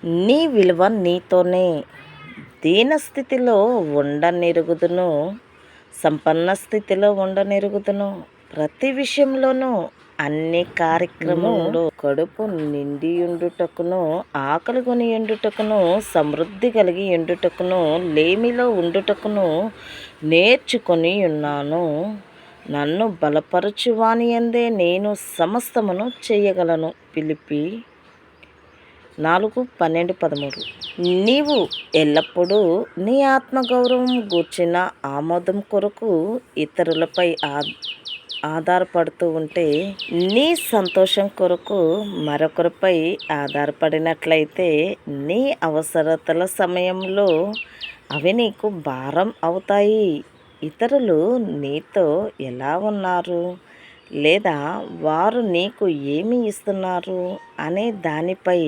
నీ విలువ నీతోనే. దీనస్థితిలో ఉండనెరుగుదును, సంపన్న స్థితిలో ఉండనెరుగుదును. ప్రతి విషయంలోనూ అన్ని కార్యక్రమంలో కడుపు నిండియుండుటకును, ఆకలి కొనియుండుటకును, సమృద్ధి కలిగి ఉండుటకును, లేమిలో ఉండుటకును నేర్చుకొని ఉన్నాను. నన్ను బలపరచువాని యందే నేను సమస్తమును చేయగలను. ఫిలిప్పీ 4:12-13. నీవు ఎల్లప్పుడూ నీ ఆత్మగౌరవం గూర్చిన ఆమోదం కొరకు ఇతరులపై ఆధారపడుతూ ఉంటే, నీ సంతోషం కొరకు మరొకరిపై ఆధారపడినట్లయితే, నీ అవసరతల సమయంలో అవి నీకు భారం అవుతాయి. ఇతరులు నీతో ఎలా ఉన్నారు, లేదా వారు నీకు ఏమి ఇస్తున్నారు అనే దానిపై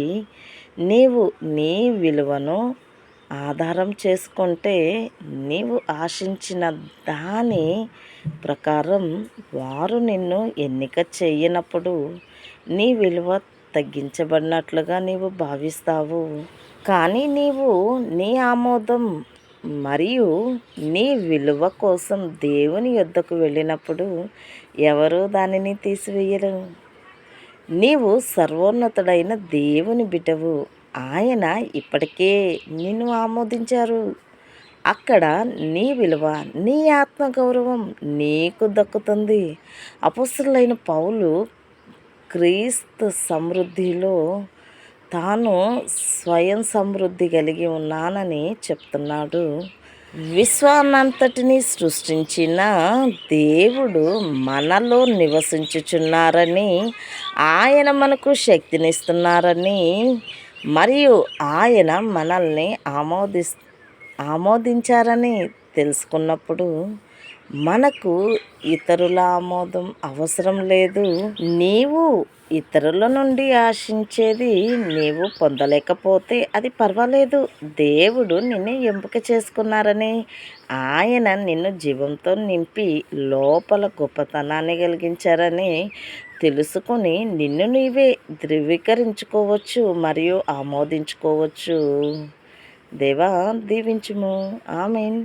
నీవు నీ విలువను ఆధారం చేసుకుంటే, నీవు ఆశించిన దాని ప్రకారం వారు నిన్ను ఎన్నిక చేయనప్పుడు నీ విలువ తగ్గించబడినట్లుగా నీవు భావిస్తావు. కానీ నీవు నీ ఆమోదం మరియు నీ విలువ కోసం దేవుని యొద్దకు వెళ్ళినప్పుడు ఎవరూ దానిని తీసివేయరు. నీవు సర్వోన్నతుడైన దేవుని బిడ్డవు. ఆయన ఇప్పటికే నిన్ను ఆమోదించారు. అక్కడ నీ విలువ, నీ ఆత్మగౌరవం నీకు దక్కుతుంది. అపొస్తలుడైన పౌలు క్రీస్తు సమృద్ధిలో తాను స్వయం సమృద్ధి కలిగి ఉన్నానని చెప్తున్నాడు. విశ్వాన్నంతటినీ సృష్టించిన దేవుడు మనలో నివసించుచున్నారని, ఆయన మనకు శక్తినిస్తున్నారని, మరియు ఆయన మనల్ని ఆమోదించారని తెలుసుకున్నప్పుడు మనకు ఇతరుల ఆమోదం అవసరం లేదు. నీవు ఇతరుల నుండి ఆశించేది నీవు పొందలేకపోతే అది పర్వాలేదు. దేవుడు నిన్ను ఎంపిక చేసుకున్నారని, ఆయన నిన్ను జీవంతో నింపి లోపల గొప్పతనాన్ని కలిగించారని తెలుసుకొని నిన్ను నీవే ధృవీకరించుకోవచ్చు మరియు ఆమోదించుకోవచ్చు. దేవా దీవించుము. ఆమేన్.